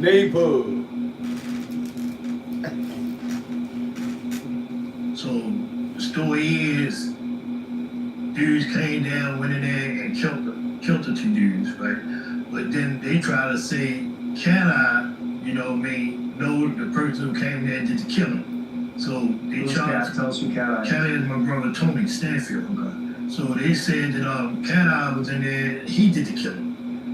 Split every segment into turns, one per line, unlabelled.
Neighbor.
So the story is, dudes came down, went in there and killed the two dudes, right? But then they try to say, can I, you know what I mean, know the person who came there did the killing? So they charged.
Tell us who Cat Eye is.
Cat Eye is my brother Tony Stanfield.
Okay.
So they said that Cat Eye was in there, he did the killing.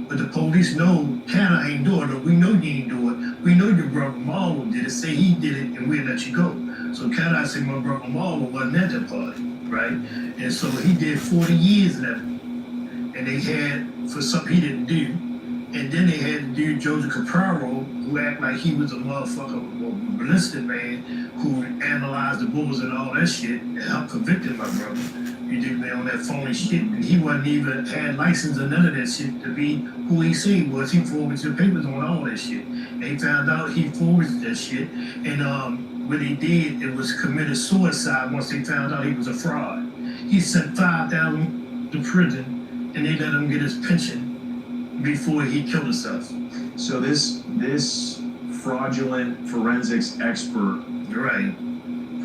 But the police know Cat Eye ain't do it. We know you ain't do it. We know your brother Marlon did it. Say he did it, and we'll let you go. So Cat Eye said my brother Marlon wasn't at that party, right? And so he did 40 years of that. And they had, for something he didn't do, and then they had the dude Joseph Caparo, who acted like he was a motherfucker, ballistic man, who analyzed the bullets and all that shit, and helped convicted my brother. You did me on that phony shit, and he wasn't even had license or none of that shit to be who he said he was. He forwarded papers on all that shit. And they found out he forwarded that shit, and what he did, it was committed suicide once they found out he was a fraud. He sent 5,000 to prison, and they let him get his pension before he killed himself.
So this fraudulent forensics expert,
right,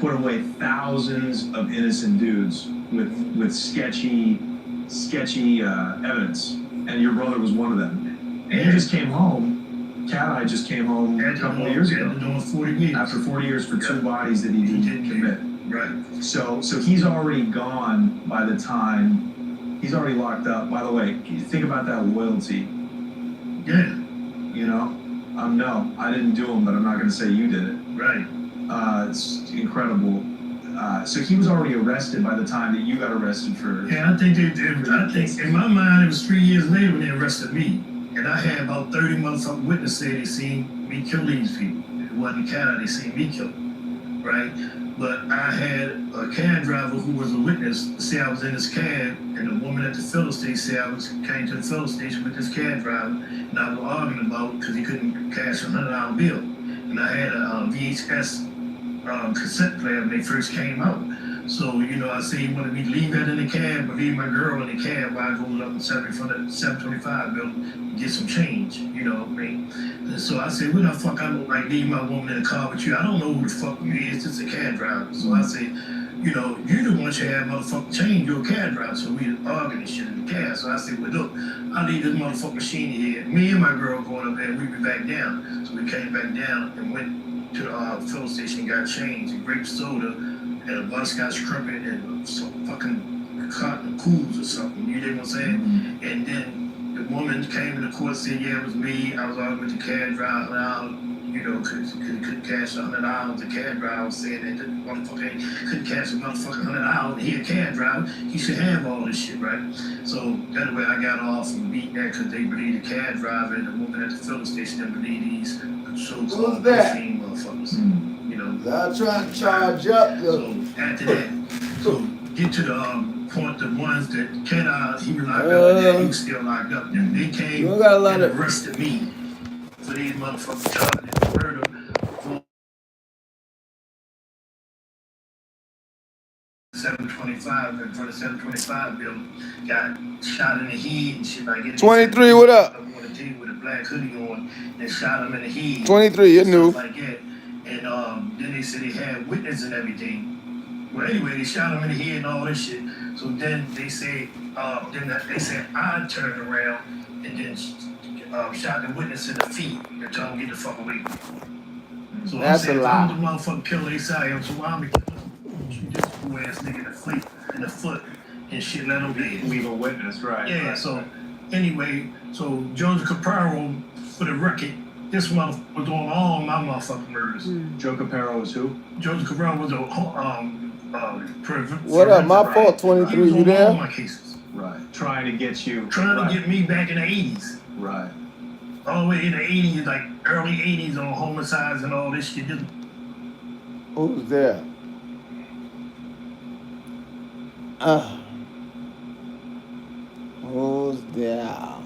put away thousands of innocent dudes with sketchy evidence, and your brother was one of them. And you just came home. Cat Eye just came home a couple of years ago.
Doing 40 years.
After 40 years for two bodies that he didn't commit.
Right.
So he's already gone by the time he's already locked up. By the way, think about that loyalty.
Yeah.
You know, no, I didn't do them, but I'm not going to say you did it.
Right.
It's incredible. So he was already arrested by the time that you got arrested for.
Yeah, I think in my mind it was 3 years later when they arrested me, and I had about 30 motherfucking witnesses say they seen me kill these people. It wasn't Cat Eye, they seen me kill them, right? But I had a cab driver who was a witness say I was in this cab, and the woman at the filling station said I came to the filling station with this cab driver, and I was arguing about because he couldn't cash a $100 bill, and I had a VHS cassette player when they first came out. So, you know, I said he wanted me to leave that in the cab, but leave my girl in the cab while I go up and 725 bill and get some change, you know what I mean? And so I said, what the fuck I look like leave my woman in the car with you? I don't know who the fuck you is, it's just a cab driver. So I said, you know, you the one should have motherfucking change, you're a cab driver. So we arguing and shit in the cab. So I said, well, look, I'll leave this motherfucking machine here. Me and my girl going up there, we be back down. So we came back down and went to the filling station and got change and grape soda and a butterscotch crumpet and some fucking cotton cools or something. You know what I'm saying? Mm-hmm. And then the woman came to the court, said, yeah, it was me. I was arguing with the cab driver now, you know, couldn't cash $100. The cab driver said that the motherfucker couldn't cash a motherfucking $100. He a cab driver. He should have all this shit, right? So that way I got off and beat that because they believe the cab driver and the woman at the filling station didn't believe these so-called machine motherfuckers. Mm-hmm. You know,
I'm trying to charge up.
So after that, so get to the point, the ones that Cat Eye, he was locked up, and he was still locked up. And they came and arrested me for these motherfucking charges, murder, for 725, and for the 725 bill, got shot in the head and shit like that.
23, what up?
With a black hoodie on, and shot him in the head.
23, you knew.
Like that. And then they said they had witness and everything. Well, anyway, they shot him in the head and all this shit. So then they said, I turned around and then shot the witness in the feet and told him get the fuck away. So
that's a lie.
I'm the motherfucker killer they say, so why am I shoot this cool ass nigga in the foot and shit, let him bleed.
Leave a witness, right?
Yeah.
Right,
so anyway, so Joseph Caparo, for the record, this motherfucker was doing all my motherfucking murders.
Joe Caparo was who?
Joseph Caparo was a
what up? My fault, 23. You there?
All my cases.
Right. Trying to get you.
Trying to get me back in the 80s.
Right.
All the way in the 80s, like early 80s on homicides and all this shit.
Who's there? Who's there?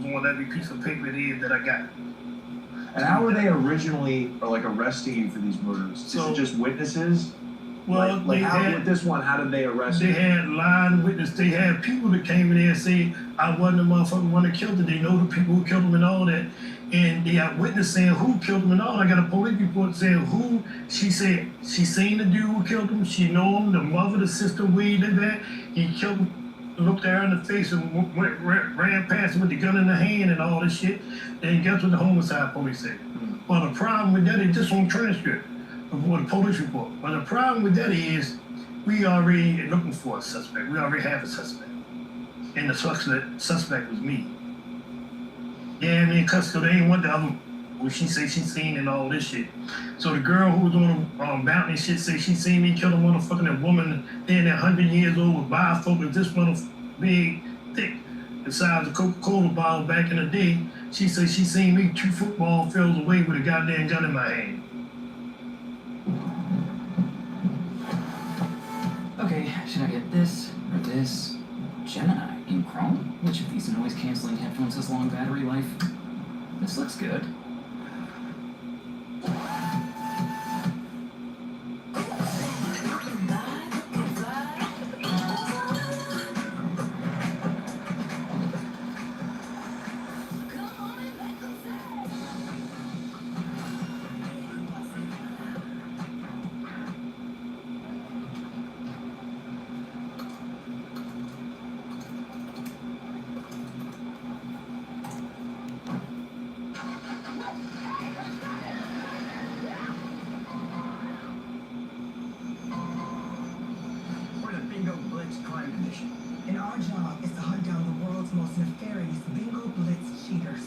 Going on every piece of paper it is that I got.
And how were they originally, or like arresting you for these murders? Is it just witnesses?
Well,
like how, with this one, how did they arrest you?
They had lying witnesses. They had people that came in there and said, I wasn't the motherfucking one that killed it. They know the people who killed him and all that. And they got witnesses saying who killed him and all. I got a police report saying who. She said she seen the dude who killed him. She know him, the mother, the sister, weed and that. He killed him, looked at her in the face and ran past him with the gun in the hand and all this shit. And guess what the homicide police said? Well, the problem with that is just on transcript of what the police report. But the problem with that is we already looking for a suspect. We already have a suspect. And the suspect was me. Yeah, I mean, cause they ain't want the other, what she say she seen and all this shit. So the girl who was on the bounty shit say she seen me kill a motherfucking woman then at 100 years old with bifocals, this motherfucker big, thick, the size of a Coca-Cola bottle back in the day. She said she seen me 2 football fields away with a goddamn gun in my hand.
Okay, should I get this or this? Gemini in Chrome? Which of these noise-canceling headphones has long battery life? This looks good.
And our job is to hunt down the world's most nefarious bingo blitz cheaters.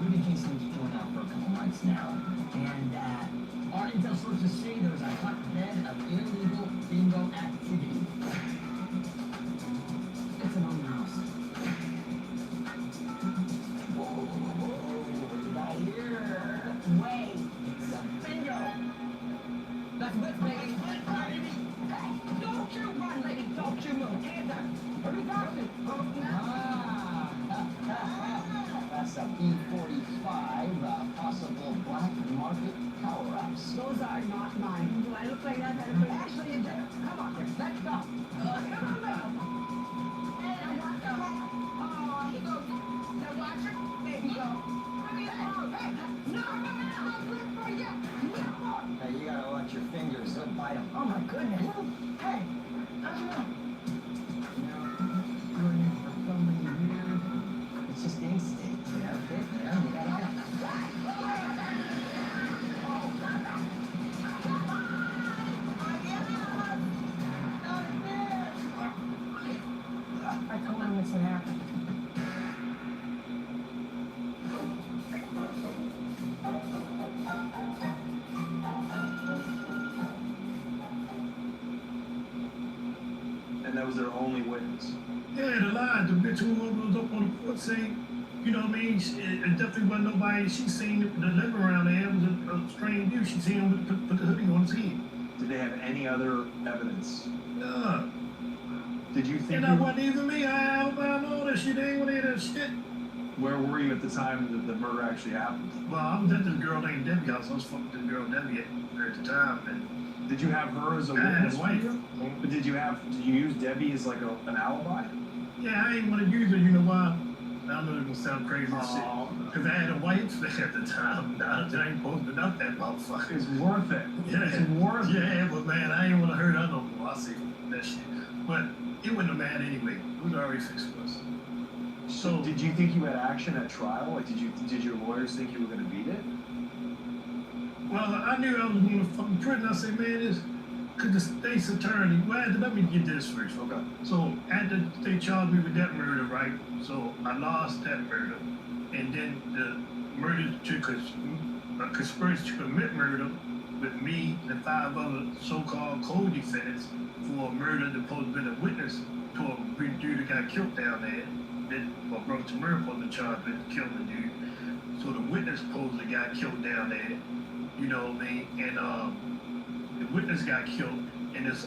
Rudy Kingston's been going out for a couple months now, and our intel sources say there's a hotbed of illegal bingo activity. It's an own house. Whoa, right here. Wait, it's a bingo. That's blitz, baby. Blitz, baby. Don't you run, lady, don't you move. Hands up. What are you talking? That's a B-45, possible black market power-ups.
Those are not mine. Do I look like that?
Actually, you do. Come on, let's go. Come on, now. Hey, I want to oh, he goes. Now watch it. There you go. Hey, no, I'm good for you. Now you gotta watch your fingers. They'll bite them. Oh my goodness. Hey, how's it going? It's just instinct, you know. You gotta
I told him this would happen.
And that was their only witness.
Yeah, the lie, the bitch who was up on the porch saying, you know what I mean? It definitely wasn't nobody. She seen the liver around there. It was a strange dude. She seen him put the hoodie on his head.
Did they have any other evidence?
Yeah.
Did you think?
And that wasn't even me. I hope I know that shit. They ain't gonna hear that shit.
Where were you at the time that the murder actually happened?
Well, I was at this girl named Debbie house. I was fucking this girl Debbie at the time. And
Did you have her as a
his
witness?
wife.
But did you use Debbie as like an alibi?
Yeah, I ain't want to use her. You know why? I know it's gonna sound crazy as shit. Because I had a wife at the time. Now I ain't posting up that motherfucker.
It's worth it.
Yeah,
It's worth it.
yeah, but man, I ain't want to hurt her no more. I see that shit. But it wouldn't have mattered anyway. It was already fixed for us.
So did you think you had action at trial? Like, did your lawyers think you were going to beat it?
Well, I knew I was going to fucking prison. I said, man, this, because the state's attorney, well, let me get this first.
Okay.
So after they charged me with that murder, right? So I lost that murder. And then the murder took a conspiracy to commit murder with me and 5 other so-called co-defendants for a murder that supposed to have been a witness to a dude that got killed down there. That brought to murder for the charge with killing the dude. So the witness supposedly got killed down there. You know what I mean? And the witness got killed, and this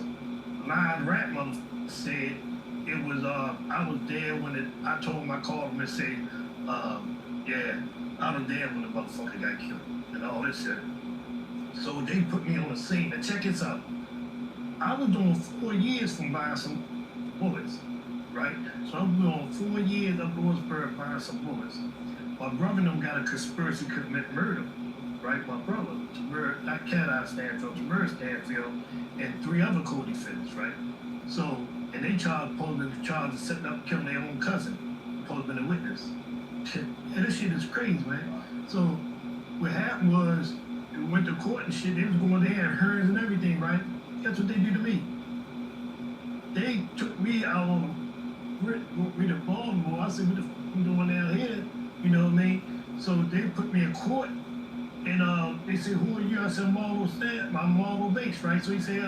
lying rat motherfucker said it was I was there when I told him, I called him and said, yeah, I was there when the motherfucker got killed and all this shit. So they put me on the scene. Now check this out. I was doing 4 years from buying some bullets, right? So I was doing 4 years up Lewisburg buying some bullets. My brother and them got a conspiracy to commit murder, right? My brother, that cat I Stanfield, Tamir Stanfield, and 3 other co-defendants, right? So, and they charged of setting up killing their own cousin, supposed to be a witness. And this shit is crazy, man. So what happened was, we went to court and shit, they was going there and hearings and everything, right? Guess what they did to me? They took me out on me to Baltimore. I said, what the fuck I'm doing down here? You know what I mean? So they put me in court and they said, who are you? I said, I'm Marble Base, right? So he said,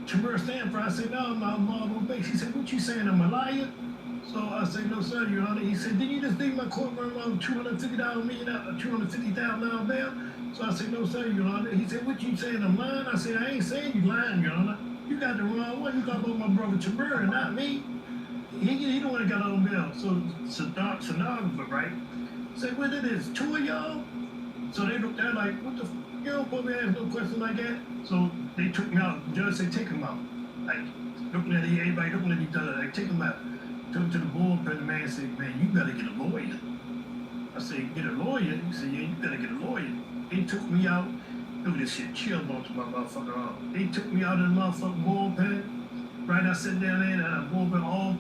Tamir Stanford. I said, no, I'm not Marble Base. He said, what you saying, I'm a liar? So I said, no, sir, Your Honor. He said, didn't you just leave my courtroom on $250,000 bail? So I said, no, sir, Your Honor. He said, what you saying, I'm lying? I said, I ain't saying you lying, Your Honor. You got the wrong one. You got about my brother Tamir and not me. He the one that got on bail. So stenographer, right? Said, what it is, 2 of y'all? So they looked at like, what the f***, you don't put me ask no question like that. So they took me out. The judge said, take him out. Like, looking at everybody looking at each other, like, take him out. Took him to the bullpen, the man said, man, you gotta get a lawyer. I said, get a lawyer? He said, yeah, you gotta get a lawyer. They took me out. Look at this shit, chill onto my motherfucking arm. They took me out of the motherfucking bullpen. Right, I sat down there in the bullpen all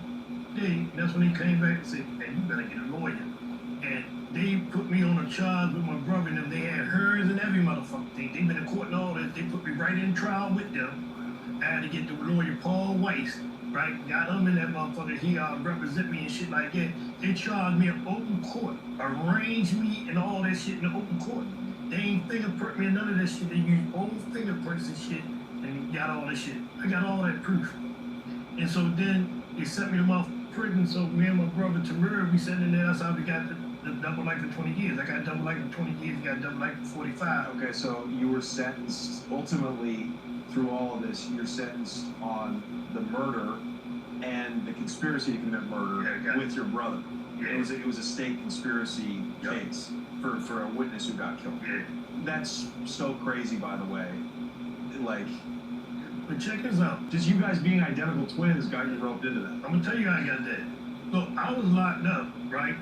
day. And that's when he came back and said, man, you better get a lawyer. And they put me on a charge with my brother and them. They had hers and every motherfucking thing. They been in court and all that. They put me right in trial with them. I had to get the lawyer Paul Weiss, right? Got him in that motherfucker. He represent me and shit like that. They charged me in open court, arranged me and all that shit in the open court. They ain't fingerprint me and none of that shit. They used old fingerprints and shit and got all that shit. I got all that proof. And so then they sent me to my prison. So me and my brother Tamir, we sat in there. That's how we got the double life for 20 years. I got double life for 20 years. Got double life for 45.
Okay, so you were sentenced, ultimately, through all of this, you're sentenced on the murder and the conspiracy to commit murder with your brother.
Yeah.
It was a state conspiracy case for a witness who got killed.
Yeah.
That's so crazy, by the way. Like,
But check this out.
just you guys being identical twins got you roped into that.
I'm gonna tell you how I got that. Look, I was locked up, right?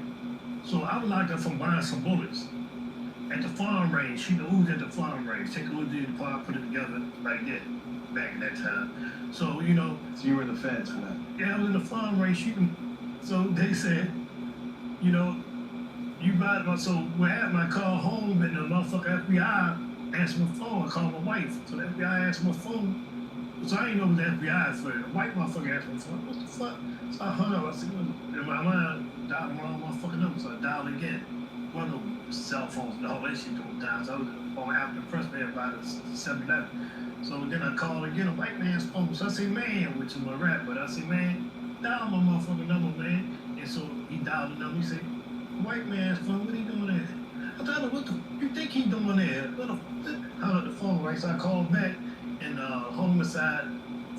So I was locked up from buying some bullets at the farm range. She was at the farm range. Take a look at the part, put it together like that back in that time. So, you know.
So you were in the feds for that.
Yeah, I was in the farm range shooting. So they said, you know, you buy it. So we had my car home and the motherfucker FBI answered my phone. I called my wife. So the FBI answered my phone. So I didn't know it was the FBI for the white motherfucker asked me, what the fuck? So I hung up. I said, in my mind, dialed the wrong motherfucking number. So I dialed again. One of them cell phones and all that shit those times. I was on after the press man about 7-11. So then I called again, a white man's phone. So I say, man, which is my rap, but I say, man, dial my motherfucking number, man. And so he dialed the number. He said, white man's phone, what he doing there? I told him, what the you think he doing there? What the hung up the phone, right? So I called back. And homicide,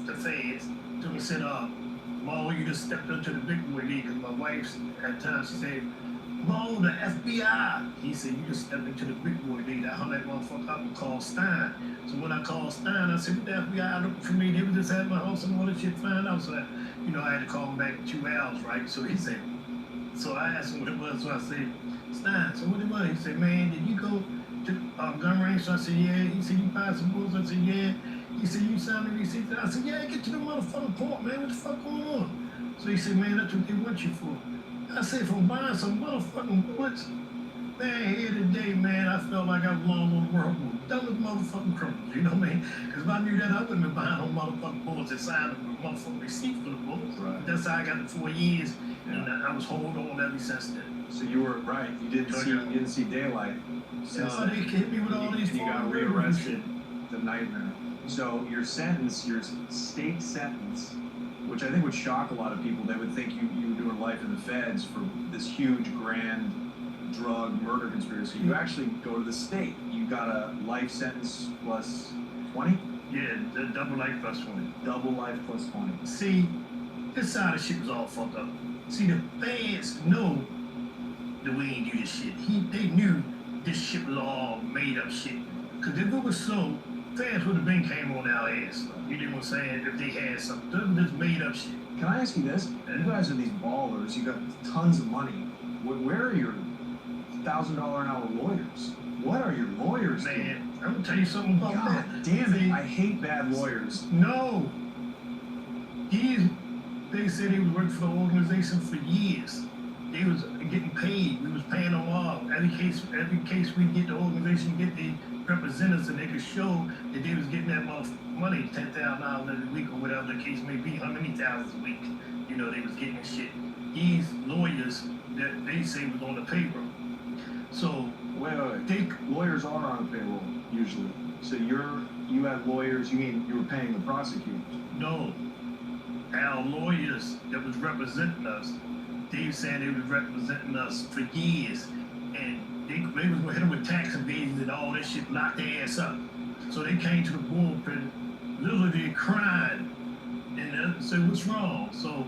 the feds, to me said, Mo, you just stepped up to the big boy league. Because my wife's at times, she said, Mo, the FBI. He said, you just stepped into the big boy league. I hung that motherfucker up and called Stein. So when I called Stein, I said, what the FBI looking for me? They were just at my house and all that shit find out. So, I had to call him back in 2 hours, right? So he said, so I asked him what it was. So I said, Stein, so what it was? He said, man, did you go to gun range? So I said, yeah. He said, you buy some bullets? I said, yeah. He said, you signed the receipt? I said, yeah, get to the motherfucking point, man. What the fuck going on? So he said, man, that's what they want you for. I said, from buying some motherfucking bullets? Man, here today, man, I felt like I belonged on the world with dumbest motherfucking criminals, you know what I mean? Because if I knew that, I wouldn't have been buying no motherfucking bullets and signed a motherfucking receipt for the bullets.
Right.
That's how I got the 4 years, and I was holding on ever since then.
So you were right. You didn't see daylight.
So they hit me with all these
you got
foreign
rearrested. The nightmare. So your sentence, your state sentence, which I think would shock a lot of people. They would think you were doing life in the feds for this huge, grand drug murder conspiracy. You actually go to the state. You got a life sentence plus 20?
Yeah, the double life plus 20.
Double life plus 20.
See, His side of shit was all fucked up. See, the feds know that we ain't do this shit. They knew this shit was all made up shit. Cause if it was so, feds would have been came on our ass. You know what I'm saying? If they had something. This was just made up shit.
Can I ask you this? You guys are these ballers. You got tons of money. Where are your $1,000 an hour lawyers? What are your lawyers doing?
Man, I'm gonna tell you something about
God
that.
damn it! I hate bad lawyers.
No. They said he was working for the organization for years. They was getting paid. We was paying them off. Every case we get the organization get the representatives and they could show that they was getting that much money, $10,000 every week or whatever the case may be, how many thousands a week, you know, they was getting shit. These lawyers that they say was on the payroll. So
Wait. Lawyers are on the payroll usually. So you had lawyers. You mean you were paying the prosecutors?
no, our lawyers that was representing us, they saying they was representing us for years, and they was going to hit them with tax evasion and all that shit, locked their ass up. So they came to the bullpen, literally crying, and said, "What's wrong?" So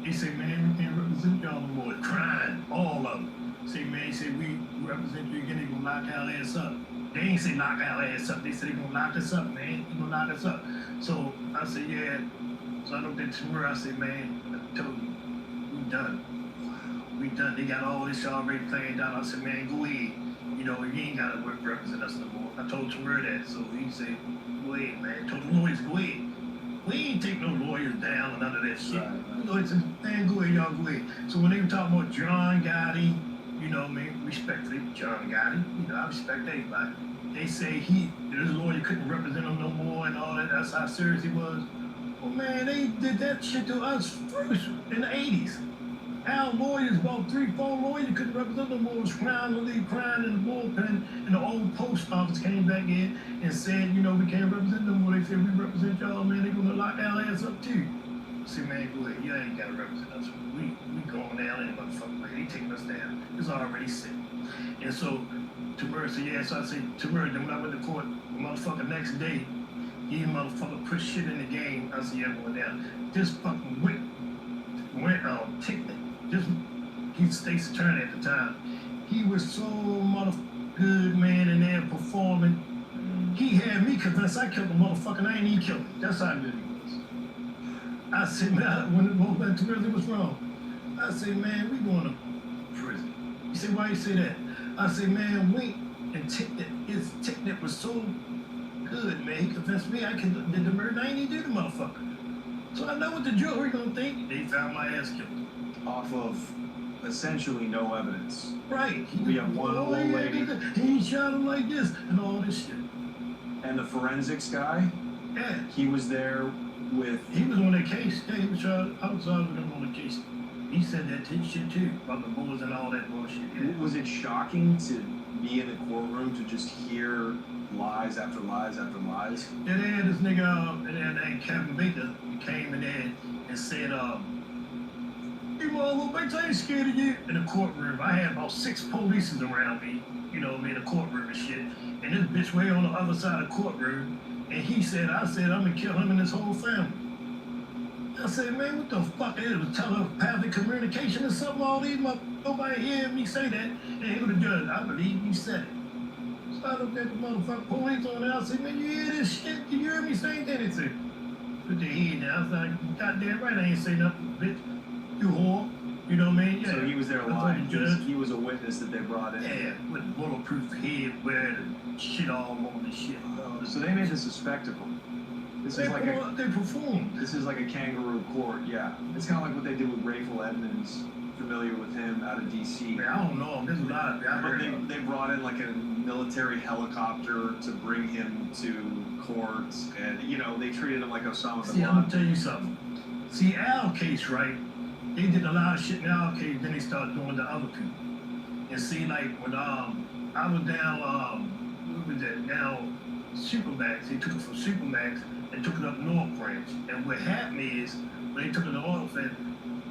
they said, "Man, we can't represent y'all no more." Crying, all of them. Say, man, he said, "We represent you again. They gonna lock our ass up." They ain't say knock our ass up. They said they gonna lock us up, man. They gonna lock us up. So I said, yeah. So I looked at tomorrow. I said, man, I told you, we done. We done. They got all this already planned out. I said, man, go ahead. You know, you ain't gotta represent us no more. I told Tamir that. So he said, go ahead, man. Told the lawyers, go ahead. We ain't take no lawyers down or none of that shit.
Right.
The lawyers said, man, go ahead, y'all go ahead. So when they were talking about John Gotti, you know, man, respectfully, John Gotti, you know, I respect everybody. They say this lawyer couldn't represent him no more and all that. That's how serious he was. Well, man, they did that shit to us first in the 80s. Our lawyers, about 3-4 lawyers couldn't represent no more, was crying in the bullpen, and the old post office came back in and said, you know, we can't represent no more. They said, we represent y'all, man, they gonna lock our ass up too. I said, man, go ahead, you ain't gotta represent us. We going down in motherfucker, like, they taking us down. It's already set. And so, Tamir said, yeah, so I said, Tamir, then when I went to court, the motherfucker next day, he motherfucker put shit in the game. I said, yeah, I'm going down. This fucking went Ticknet. He's state's attorney at the time. He was so motherfucking good, man, in there performing. He had me convinced I killed the motherfucker, and I ain't even killed him. That's how good he was. I said, man, when it went back to prison, what's wrong? I said, man, we going to prison. He said, why you say that? I said, man, Wink and Ticknet was so good, man. He convinced me I did the murder. I ain't even do the motherfucker. So I know what the jury gonna think. They found my ass killed.
Off of essentially no evidence.
Right.
We have one old lady.
He shot him like this and all this shit.
And the forensics guy,
Yeah.
he was there with.
He was on that case. Yeah, he was trying outside with him on the case. He said that shit too about the bullets and all that bullshit. Yeah.
Was it shocking to be in the courtroom to just hear lies after lies after lies?
Yeah, they had this nigga and Kevin Baker came in there and said, "You motherfucker, I ain't scared of you." In the courtroom, I had about 6 polices around me, you know, in the courtroom and shit. And this bitch way on the other side of the courtroom, and I said, I'm gonna kill him and his whole family. I said, man, what the fuck? It was telepathic communication or something. All these nobody hear me say that. And he was the judge. I believe you said it. So I looked at the motherfucking police on there. I said, man, you hear this shit? Did you hear me saying anything? Put their head down. I was like, goddamn right, I ain't say nothing, bitch. You whore. You know what I mean? Yeah.
So he was there
I told
lying.
the judge.
He was a witness that they brought in.
Yeah, with bulletproof head, wearing and shit all over the shit.
So they made this a spectacle. This is like
they performed.
This is like a kangaroo court, yeah. It's kind of like what they did with Rayful Edmonds, familiar with him out of D.C.
Man, I don't know. There's a lot of
But they brought in like a military helicopter to bring him to court, and you know they treated him like Osama bin
See, I'm gonna
Laden.
tell you something. See, our case, right? They did a lot of shit in our case, then they started doing the other people. And see, like when I was down, what was that? Down Supermax. They took it from Supermax and took it up North Branch. And what happened is, when they took it to oil field,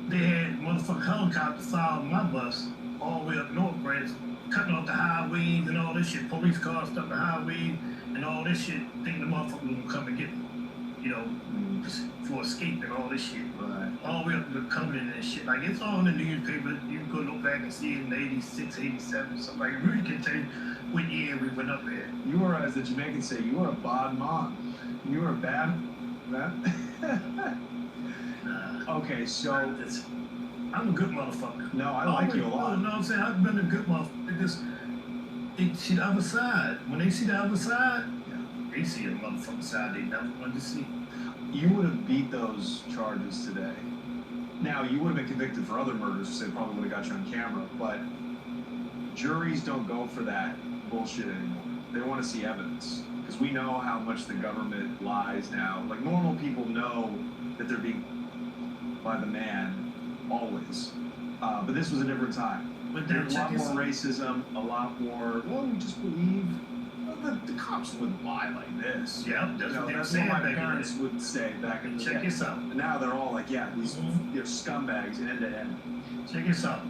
they had motherfucking helicopters following my bus all the way up North Branch, cutting off the highways and all this shit. Police cars stuck the highways and all this shit, thinking the motherfucker was gonna come and get them. you know, for escaping all this shit.
Right.
All the way up to the Cumberland and shit. Like, it's all in the newspaper. You can go look back and see it in 86, 87, somebody really can tell you what year we went up there.
You are, as the Jamaicans say, you are a bad man. You are a bad man. Okay, so
I'm a good motherfucker.
no, I like you a lot.
No, I'm saying I've been a good motherfucker. They see the other side. When they see the other side, they see the motherfucking side they never wanted to see.
You would have beat those charges today. Now, you would have been convicted for other murders, so they probably would have got you on camera, but juries don't go for that bullshit anymore. They want to see evidence. Because we know how much the government lies now. Like, normal people know that they're being by the man, always. But this was a different time.
But
There's a
then
lot more racism, a lot more, well, we just believe. The cops wouldn't lie like this.
Yeah, that's what they were
that's
saying
what my
back
parents
then.
would say back in the
Check
day.
this out.
And now they're all like, yeah, these they're scumbags end to end.
Check this out.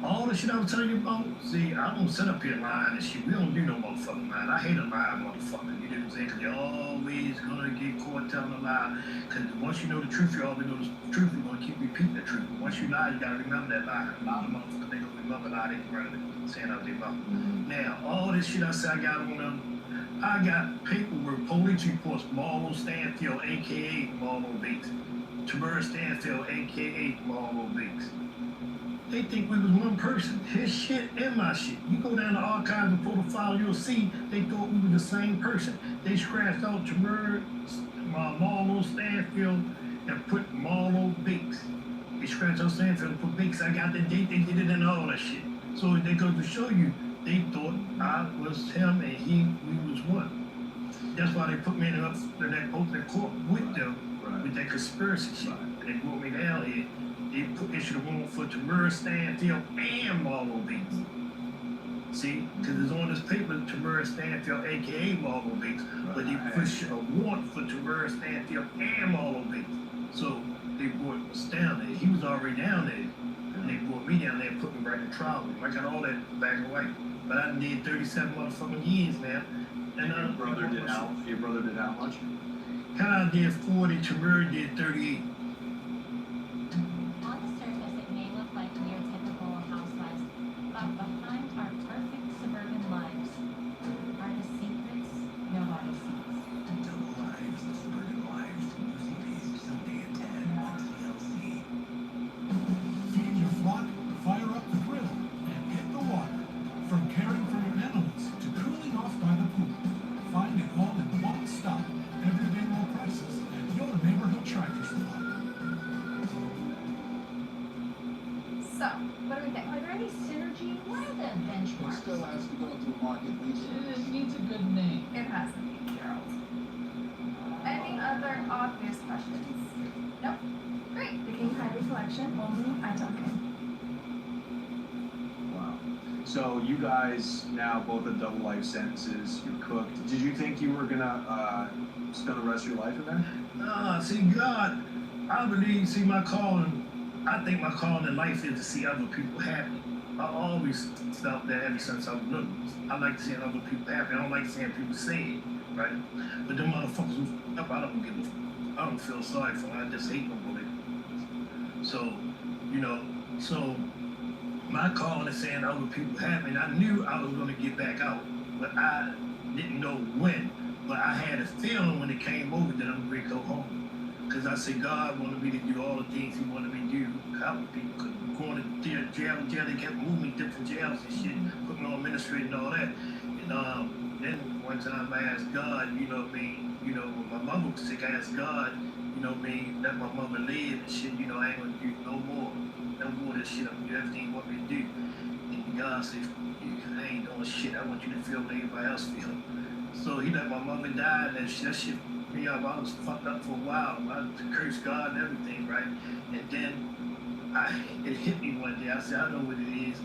All the shit I was telling you about, see, I don't sit up here lying and shit. We don't do no motherfucking lying. I hate a lying motherfucker. You know what I'm saying? Because you're always going to get caught telling a lie. Because once you know the truth, you always know the truth. You're going to keep repeating the truth. But once you lie, you got to remember that lie. A lot of motherfuckers, they going to remember a lie. They can run it, saying out their mouth. Now, all this shit I said I got on them, I got paperwork, police reports, Marlo Stanfield, a.k.a. Marlo Bates. Tamara Stanfield, a.k.a. Marlo Bates. They think we was one person. His shit and my shit. You go down the archives and pull the file, you'll see they thought we were the same person. They scratched out Tamara, Marlo Stanfield, and put Marlo Bates. They scratched out Stanfield and put Bates. I got the date, they did it and all that shit. So they go to show you, they thought I was him and we was one. That's why they put me in that open court with them, with that conspiracy shit. And they brought me down here. They issued a warrant for Tamara Stanfield and Marlo Bates. See, because it's on this paper, Tamara Stanfield, a.k.a. Marlo Bates, but they pushed a warrant for Tamara Stanfield and Marlo Bates. So they brought us down there. He was already down there. And they brought me down there and put me right in trial. I got all that black and white. But I did 37 motherfucking years now. And
Your brother did how much?
Kyle did 40, Tamara did 38.
On the surface, it may look like we are typical housewives, but behind our perfect suburban lives are the secrets nobody sees.
Double Lives, the Suburban Lives, Lucy Page, Sunday at 10 on TLC.
Feed your flock, fire up the grill, and hit the water. From caring for your animals to cooling off by the pool. Find it all in one stop. Everyday low prices at your neighborhood tractor supply.
So, what do we think? Are there any synergy? What are the
It
benchmarks?
still has to go through market research.
It needs a good name.
It has to be Gerald. Any other obvious questions? Nope. Great. The King Hyde collection, only I Duncan.
Wow. So you guys now both have double life sentences. You're cooked. Did you think you were gonna spend the rest of your life in there?
See, God, I believe, see, my calling, I think my calling in life is to see other people happy. I always felt that ever since I was little. I like seeing other people happy. I don't like seeing people sad, right? But them motherfuckers who f up, I don't give a f. I don't feel sorry for them. I just hate them for it. So, so my calling is saying other people happy, and I knew I was going to get back out, but I didn't know when. But I had a feeling when it came over that I'm going to go home. Because I said God wanted me to do all the things he wanted me to do, help people. Cause going to jail, they kept moving me different jails and shit, put me on administrative and all that. And then one time I asked God, when my mother was sick, I asked God, let my mother live and shit, I ain't gonna do no more of this shit, I'm gonna do everything you want me to do. And God said, I ain't doing shit, I want you to feel what everybody else feel. So he let my mother die, and that shit me up. I was fucked up for a while. I cursed God and everything, right? And then it hit me one day. I said, I know what it is.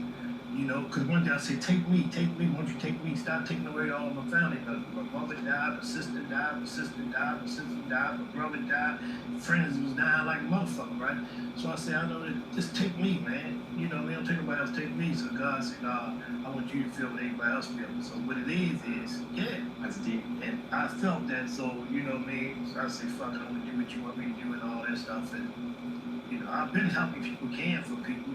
Because one day I said, take me. Won't you take me? Stop taking away all my family. My mother died, my sister died, my sister died, my brother died, friends was dying like a motherfucker, right? So I said, I know that, just take me, man. They don't take nobody else, take me. So God said, I want you to feel what everybody else feels. So what it is, yeah.
That's deep.
And I I felt that, so, you know what I mean? So I said, fuck it, I'm gonna do what you want me to do and all that stuff. And, you know, I've been helping people, can for people,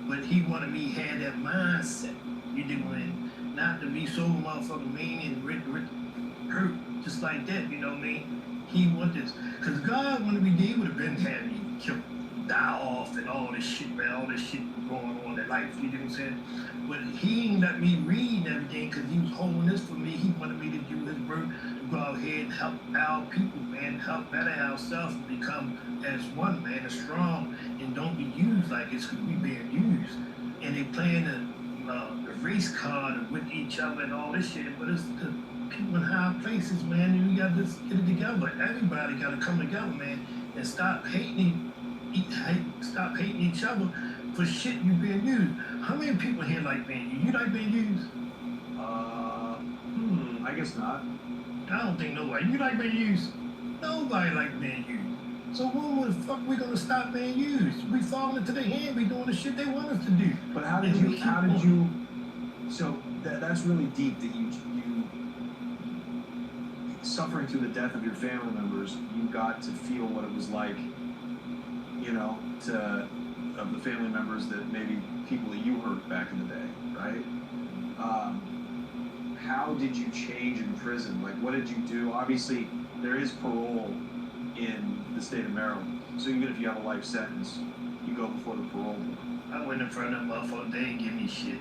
but he wanted me to have that mindset. You dig what I mean? Not to be so motherfucking mean and hurt just like that, you know what I mean? He wanted this. Because God wanted me, he would have been having me killed, die off and all this shit, man, all this shit going on in life, you know what I'm saying? But he didn't let me read and everything because he was holding this for me. He wanted me to do his work, to go out here and help our people, man, help better ourselves and become as one, man, as strong and don't be used like it's we being used. And they playing the race card with each other and all this shit, but it's the people in high places, man, and we got to get it together. Everybody got to come together, man, and stop hating each other for shit you being used. How many people here like being used? You like being used?
I guess not.
I don't think nobody. You like being used? Nobody like being used. So when the fuck we gonna stop being used? We falling into their hand, we doing the shit they want us to do.
But how did you, so that's really deep that you suffering through the death of your family members, you got to feel what it was like, you know, of the family members that maybe people that you hurt back in the day, right? How did you change in prison? Like, what did you do? Obviously, there is parole in the state of Maryland. So even if you have a life sentence, you go before the parole board.
I went in front of them motherfuckers, they didn't give me shit.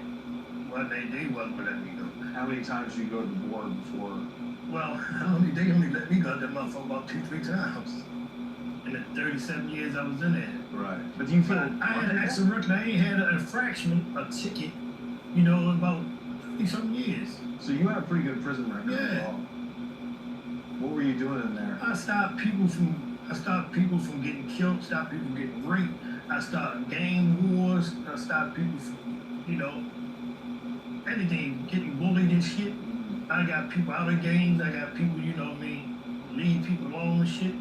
Well, they wasn't gonna let me go.
How many times do you go to the board before?
Well, they only let me go to that motherfucker about 2-3 times. In the 37 years I was in there.
Right. But do you feel...
I had an extra record, I ain't had an infraction, a ticket, you know, about 30-something years.
So you had a pretty good prison record as
Yeah.
well. What were you doing in there?
I stopped people from getting killed, stopped people from getting raped. I stopped gang wars, I stopped people from, you know, anything, getting bullied and shit. I got people out of gangs, I got people, you know what I mean, leave people alone and shit.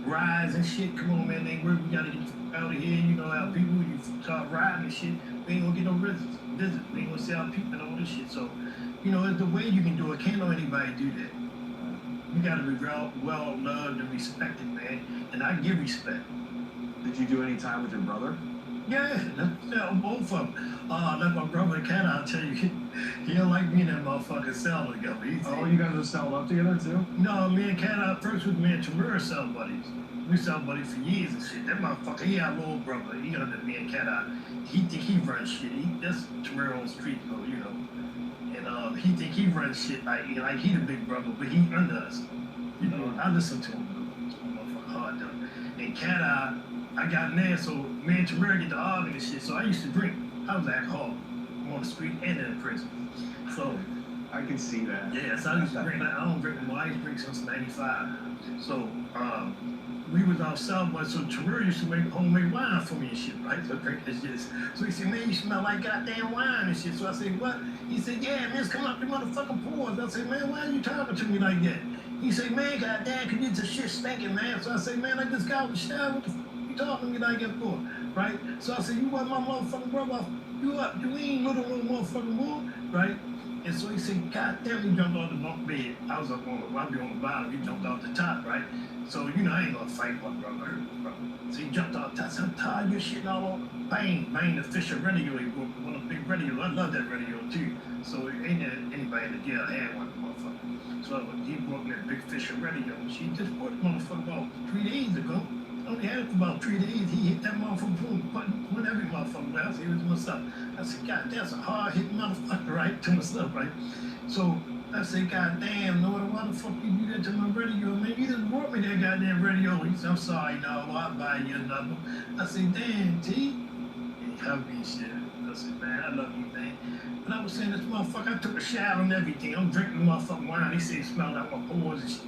Rides and shit, come on man, they work, we gotta get out of here, you know, our people, you start riding and shit, we ain't gonna get no visits, we ain't gonna see our people and all this shit. So, you know, it's the way you can do it, can't let anybody do that. You gotta be well loved and respected, man, and I give respect.
Did you do any time with your brother?
Yeah, both of them. That's my brother Cat, I'll tell you, he don't like me and that motherfucking cell together.
Oh, you guys were celled up together too?
No, me and Cat, first with me and Tamura cell buddies. We cell buddies for years and shit. That motherfucker, he our little brother. He under me and Cat, he think he runs shit. That's Tamura on the street though, you know. And he think he runs shit like he the big brother, but he under us. You know, I listen to him though. It's motherfucker hard though. And Cat, I got in there, so me and Tamura get to arguing and shit. So I used to drink. I was alcoholic on the street and in prison. So
I can see that.
yeah, so I used to drink. I don't drink anymore. I used to drink since '95. So we was outside, but so Tamura used to make homemade wine for me and shit, right? So drink this shit. So he said, man, you smell like goddamn wine and shit. So I said, what? He said, yeah, man, it's coming out your motherfucking pores. I said, man, why are you talking to me like that? He said, man, goddamn, cause you just shit stinking, man. So I said, man, I just got out the shower. What the fuck you talking to me like that for? Right? So I said, you want my motherfucking brother? You ain't little motherfucking more, right? And so he said, God damn, he jumped off the bunk bed. I was up on the bottom, he jumped off the top, right? So, you know, I ain't gonna fight my brother. So he jumped off the top, said, I'm tired of your shit and all over. Bang, the Fisher radio, he broke one of the big radio. I love that radio too. So ain't there anybody in the jail had one, motherfucker. So he broke that big Fisher radio. She just bought the motherfucker about 3 days ago. Only had it for about 3 days. He hit that motherfucker, boom, put every motherfucker down. So he was myself. I said, God, that's a hard hit motherfucker, right? To myself, right? So I said, God damn, Lord, why the fuck you do that to my radio, man? You just brought me that goddamn radio. He said, I'm sorry, dog. I'll buy you another. I said, damn, T. And he hugged me and shit. I said, man, I love you, man. But I was saying, this motherfucker, I took a shower and everything. I'm drinking motherfucking wine. He said it smelled out my pores and shit.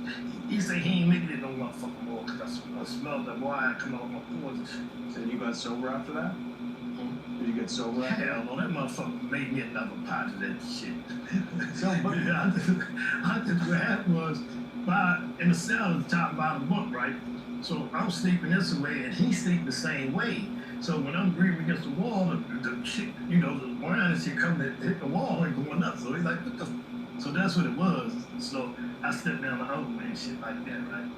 He said he ain't making it no motherfucking more because I smelled that wine coming out my pores and shit.
So you got sober after that? Did you get sober after that?
Hell no, that motherfucker made me another pot of that shit.
So, but
I just what happened was, in the cell at the top bottom bunk, right? So I'm sleeping this way and he sleep the same way. So when I'm breathing against the wall, the shit, you know, the wine and shit coming to hit the wall and going up. So he's like, what the? So that's what it was. So I stepped down the hallway and shit like that, right?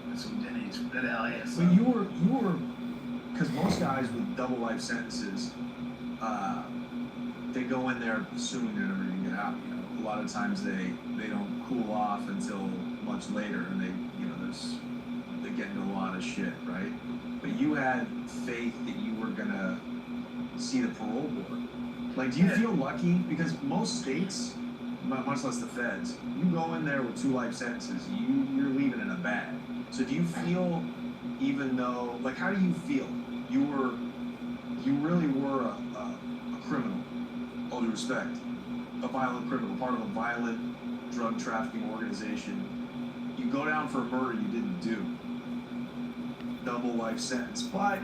And so then they split out ass.
But you were, because most guys with double life sentences, they go in there assuming they're never gonna get out. You know, a lot of times they don't cool off until much later, and they get into a lot of shit, right? But you had faith that you were gonna see the parole board. Like, do you feel lucky? Because most states, much less the feds, you go in there with 2 life sentences, you're leaving in a bag. So do you feel, even though, like, how do you feel? You really were a criminal, all due respect, a violent criminal, part of a violent drug trafficking organization. You go down for a murder you didn't do. Double life sentence, but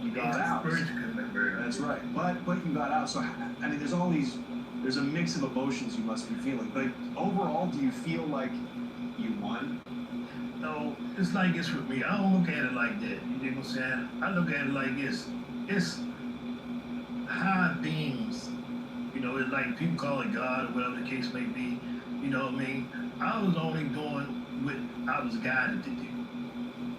you got out. That's right. But you got out. So I mean, there's a mix of emotions you must be feeling. But overall, do you feel like you won?
No, it's like this with me. I don't look at it like that. You know what I'm saying? I look at it like this. It's high beings. You know, it's like people call it God or whatever the case may be. You know what I mean? I was only doing what I was guided to do.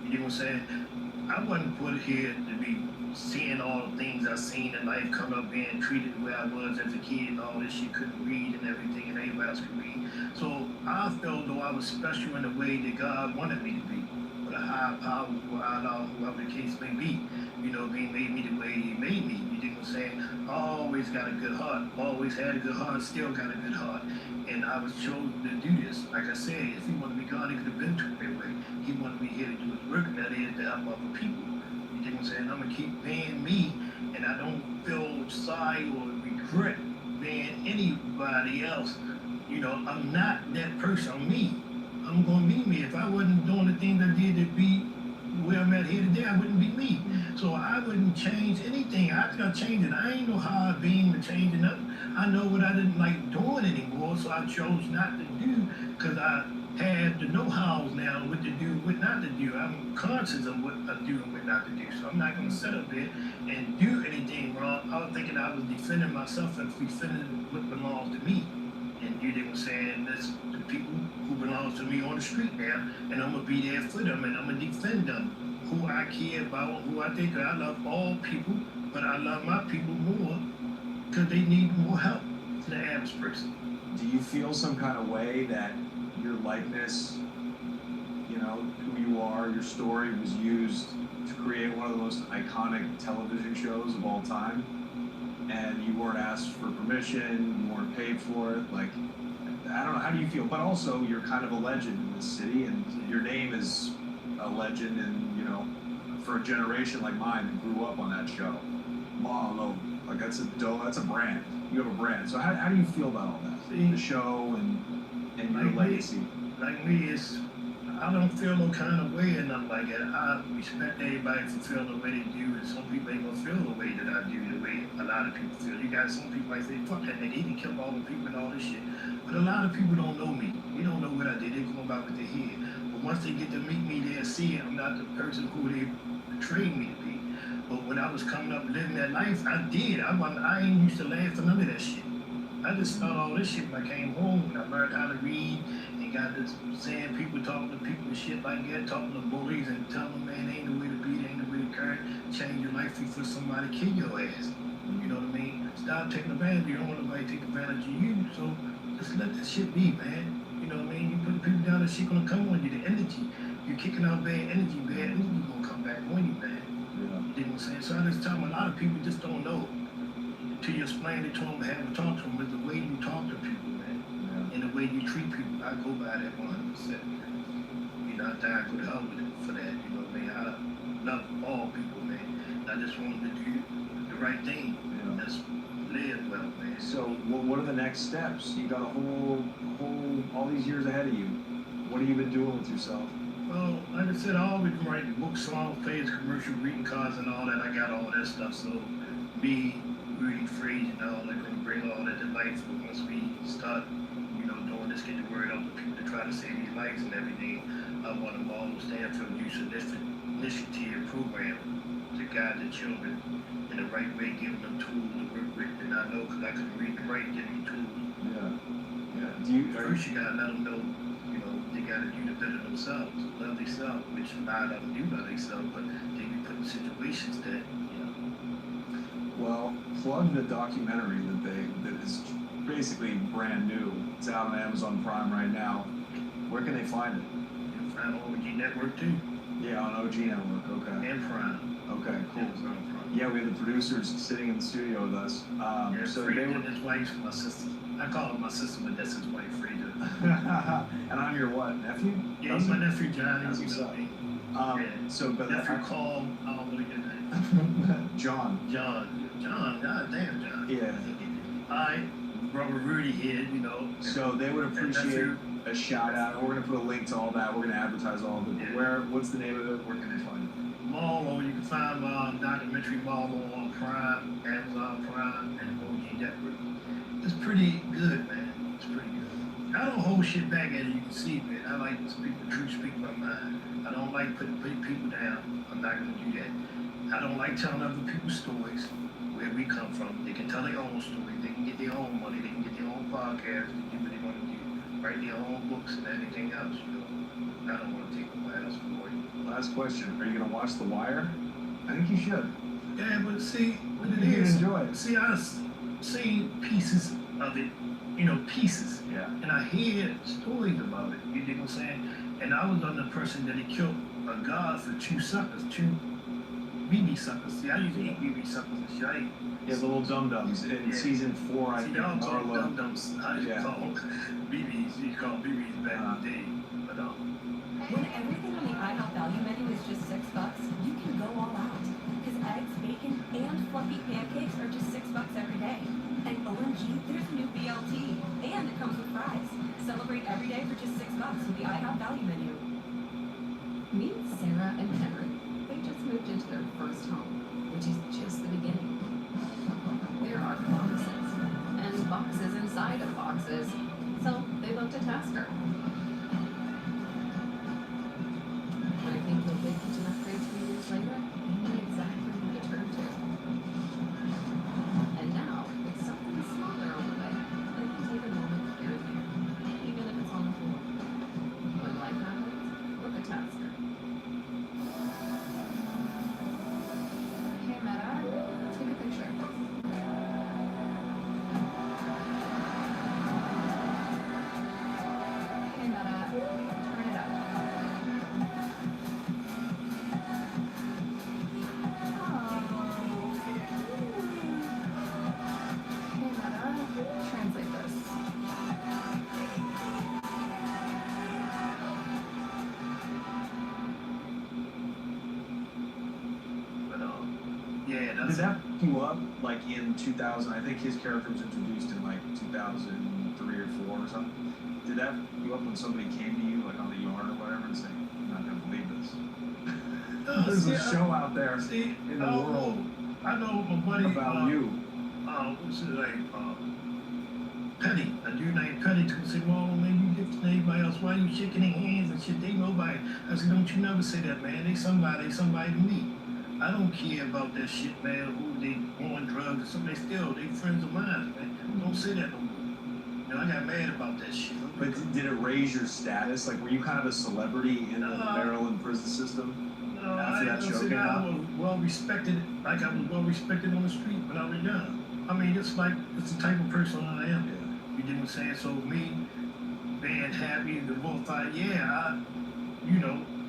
You know what I'm saying? I wasn't put here to be seeing all the things I seen in life, come up being treated the way I was as a kid and all this shit, couldn't read and everything, and everybody else could read. So I felt though I was special in the way that God wanted me to be, with a higher power, or Allah, whoever the case may be. You know, He made me the way He made me. You know what I'm saying? I always got a good heart, always had a good heart, still got a good heart. And I was chosen to do this. Like I said, if He wanted me God, He could have been to me that way. He wanted me here to do His work, and that is to help other people. You know what I'm saying? I'm gonna keep being me, and I don't feel sorry or regret being anybody else. You know, I'm not that person. I'm me. I'm gonna be me. If I wasn't doing the things I did to be where I'm at here today, I wouldn't be me. So I wouldn't change anything. I gotta change it. I ain't know how I being to change it up. I know what I didn't like doing anymore, so I chose not to do, because I had the know-hows now, what to do, what not to do. I'm conscious of what I do and what not to do. So I'm not gonna sit up there and do anything wrong. I was thinking I was defending myself and defending what belongs to me. And you know what I'm saying? That's the people who belongs to me on the street now, and I'm gonna be there for them, and I'm gonna defend them. Who I care about, who I think I love all people, but I love my people more because they need more help than the average person.
Do you feel some kind of way that your likeness, you know, who you are, your story was used to create one of the most iconic television shows of all time, and you weren't asked for permission, you weren't paid for it? Like, I don't know, how do you feel? But also, you're kind of a legend in this city, and your name is a legend, and, you know, for a generation like mine that grew up on that show, like that's a brand. You have a brand. So how do you feel about all that? The show and your legacy.
Like me, I don't feel no kind of way or nothing like that. I respect everybody for feeling the way they do, and some people ain't gonna feel the way that I do, the way a lot of people feel. You got some people like say, fuck that nigga, he can kill all the people and all this shit. But a lot of people don't know me. They don't know what I did. They go about what they hear. But once they get to meet me, they'll see I'm not the person who they portrayed me to be. But when I was coming up living that life, I did. I ain't used to laugh for none of that shit. I just thought all this shit when I came home, and I learned how to read, and got this saying people talking to people and shit like that, talking to bullies and telling them, man, ain't the way to be, ain't the way to carry, change your life before somebody kill your ass. You know what I mean? Stop taking advantage. You don't want nobody to take advantage of you, so just let that shit be, man. You know what I mean? You put people down, that shit gonna come on you, the energy. You're kicking out bad energy gonna come back on you, man. You know what I'm saying? So I just tell them, a lot of people just don't know. Until you explain it to them, have to talk to them, is the way you talk to people, man. And the way you treat people. I go by that 100%. You know, I die good hell with it for that. You know what I mean? I love all people, man. And I just want them to do the right thing. Yeah. Just live well, man.
So what are the next steps? You got a whole all these years ahead of you. What have you been doing with yourself?
Well, like I said, I always been writing books, songs, plays, commercial greeting cards and all that. I got all that stuff. So me, Rudy, Frazier and all that, gonna bring all that to life once we start, you know, doing this, get the word out to people to try to save these lives and everything. I want them all to stand for use of this initiative program to guide the children in the right way, giving them tools to work with. And I know, because I couldn't read and write, give me tools.
Yeah.
First, you gotta let them know, you know, got to do the better themselves, love themselves, which a lot of them do love themselves, but they be put in situations that, you know.
Well, plug the documentary that is basically brand new. It's out on Amazon Prime right now. Where can they find it?
You can find on OG Network too.
Yeah, on OG Network. Okay.
And Prime.
Okay, cool.
Amazon Prime.
Yeah, we have the producers sitting in the studio with us.
Yeah,
So
Frida
they were.
and his wife, my sister. I call her my sister, but that's his wife, Frida.
And I'm your what, nephew?
Yeah, he's my nephew Johnny.
That's
You
what's
know
up.
me.
So, but
Nephew
I-
call, I don't know your name.
John.
John, god damn John.
Yeah.
Alright, brother Rudy here, you know.
So they would
And
appreciate
nephew.
a shout out. We're gonna put a link to all that. We're gonna advertise all of it.
Yeah.
Where? What's the name of it? Where can they find it?
Marlo, you can find my documentary Marlo on Prime, Amazon Prime, and OG Network. It's pretty good, man. It's pretty good. I don't hold shit back at it, you can see, man. I like to speak the truth, speak my mind. I don't like putting people down. I'm not gonna do that. I don't like telling other people's stories, where we come from. They can tell their own story. They can get their own money. They can get their own podcast. They can do what they want to do. Write their own books and everything else, you know. I don't want to take nobody else for it.
Last question. Are you gonna watch The Wire? I think you should.
Yeah, but see, what it
You
is,
enjoy it.
see, I've seen pieces of it, you know, pieces.
Yeah.
And I hear stories about it, you know what I'm saying? And I was on the person that he killed a god for two suckers, two BB suckers. See, I used to eat BB suckers and shit. I ate.
Yeah, the little dum dums in
Yeah.
season 4. I
See,
think
y'all call them
Marlo.
dum-dums. I used to
Yeah.
call them BBs. You call them BBs back in the day. But,
When everything on the IHOP value menu is just $6, you can go all out. Because eggs, bacon, and fluffy pancakes are just $6 every day. And OMG, there's a new BLT. And it comes with fries. Celebrate every day for just $6 with the IHOP value menu.
Meet Sarah and Henry. They just moved into their first home, which is just the beginning. There are boxes, and boxes inside of boxes, so they looked at Tasker. I think with big kitchen upgrades 3 years later, they knew exactly who to turn to. And now, with something smaller on the way, they can take a moment here and there, even if it's on the floor. When life happens, look at Tasker. Hey, Meta, take a picture. Hey, Meta, turn it up. Hey, Meta, translate this.
yeah,
Did
that's
that pick you up like in 2000? I think his character was introduced in like 2003 or 4 or something. Did that pick you up when somebody came to you like on the yard or whatever and said, "I'm not gonna believe this"? There's
see,
a show out there
See,
in the world
I know my buddy.
about you.
What's his name? Penny. A dude named Penny told me, well, man, you get to anybody else. Why you shaking their hands and shit? They nobody. I said, don't you never say that, man. They somebody to me. I don't care about that shit, man. Who they on drugs or something. They friends of mine, man. Don't say that no more. You know, I got mad about that shit.
But did it raise your status? Like, were you kind of a celebrity in the Maryland prison system?
No,
After that show came
I
out?
was well respected, like I was well respected on the street when I was young. I mean, it's the type of person I am. You know what I'm saying? So me being happy, the bullfight,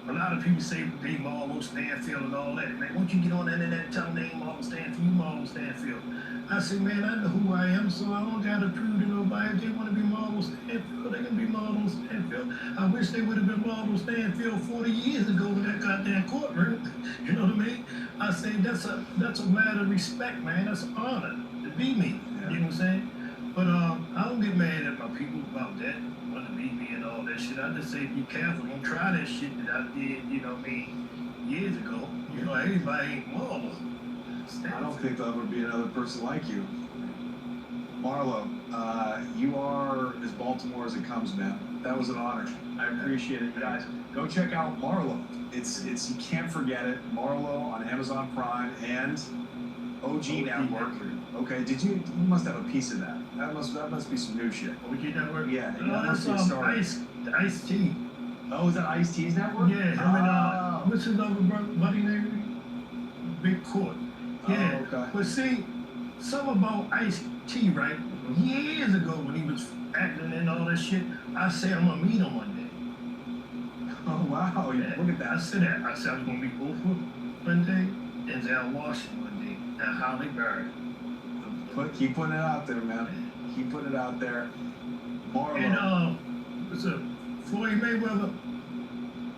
a lot of people say they Marlo Stanfield and all that. Man, once you get on the internet and tell them they ain't Marlo Stanfield, you Marlo Stanfield. I say, man, I know who I am, so I don't gotta prove to nobody. If they want to be Marlo Stanfield, they can be Marlo Stanfield. I wish they would have been Marlo Stanfield 40 years ago in that goddamn courtroom. You know what I mean? I say that's a matter of respect, man. That's an honor to be me. You know what I'm saying? But I don't get mad at my people about that. Want to be me and all that shit. I just say be careful. Don't try that shit that I did. You know what I mean? Years ago. You know, everybody ain't Marlo.
I don't think there'll ever be another person like you. Marlo, you are as Baltimore as it comes, man. That was an honor. I appreciate it, guys. Go check out Marlo. It's you can't forget it. Marlo on Amazon Prime and OG Network. Okay, you must have a piece of that. That must be some new shit.
OG Network?
Yeah,
No,
that must
that's
be a story.
Ice T.
Oh, is that Ice-T's network?
Yeah, him and what's his other buddy name? Big Court. Yeah.
Oh, okay.
But see, something about Ice-T, right? Years ago when he was acting and all that shit, I said I'm gonna meet him one day.
Oh, wow.
Yeah.
Look at that.
I said that. I said I was gonna meet Oprah one day, Denzel Washington one day, and Holly Berry.
Keep putting it out there, man. Keep putting it out there. Marlo.
And what's up? Floyd Mayweather.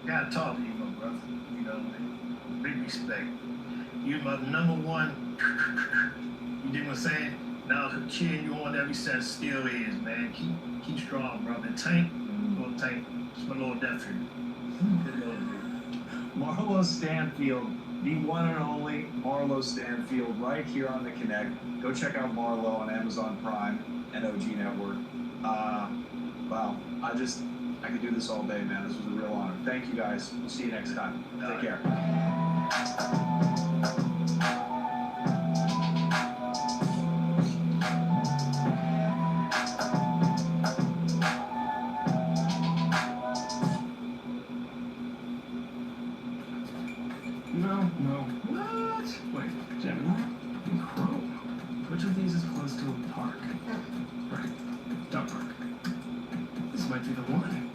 Gotta talk to you, my brother. You know, man. Big respect. You're my number one. You dig what I'm saying? Now cheering you on every set still is, man. Keep strong, brother. Tank, little Tank. It's my little nephew.
Marlo Stanfield, the one and only Marlo Stanfield, right here on the Connect. Go check out Marlo on Amazon Prime and OG Network. Wow, I could do this all day, man. This was a real honor. Thank you, guys. We'll see you next time. Take care.
No. What? Wait, Gemini? And Crow. Which of these is close to a park? Right. Duck Park. This might be the one.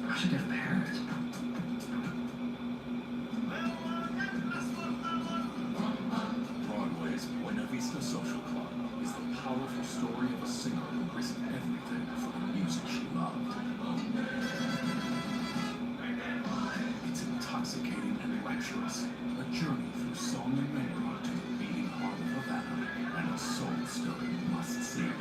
I should get a parrot.
Broadway's Buena Vista Social Club is the powerful story of a singer who risked everything for the music she loved. It's intoxicating and rapturous, a journey through song and memory to the beating heart of Havana, and a soul-stirring must-see.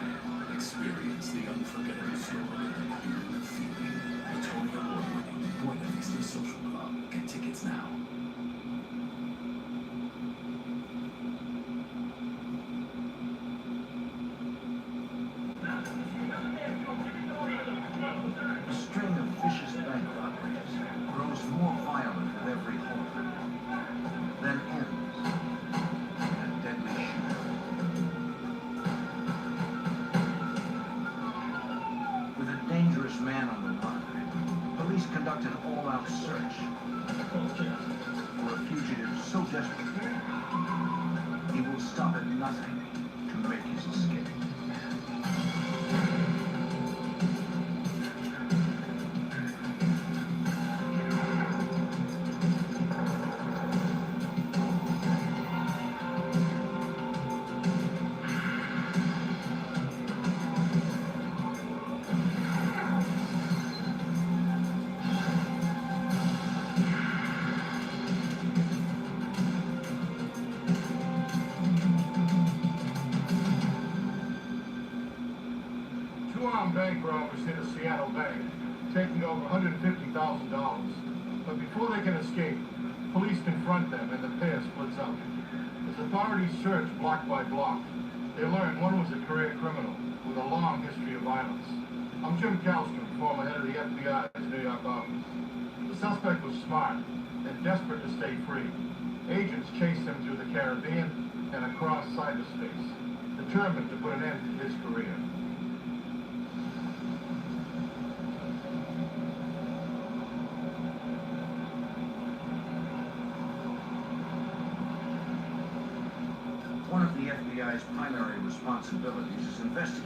Experience the unforgettable story of the Queen of Feeling, the Tony Award-winning Buena Vista Social Club. Get tickets now.
A string of vicious bank robberies grows more violent with every horror, then ends in a deadly shooting. With a dangerous man on the run, police conduct an all-out search for a fugitive so desperate he will stop at nothing to make his escape.
Two armed bank robbers hit a Seattle bank, taking over $150,000. But before they can escape, police confront them and the pair splits up. As authorities search block by block, they learn one was a career criminal with a long history of violence. I'm Jim Kallstrom, former head of the FBI's New York office. The suspect was smart and desperate to stay free. Agents chased him through the Caribbean and across cyberspace, determined to put an end to his career.
One of the FBI's primary responsibilities is investigating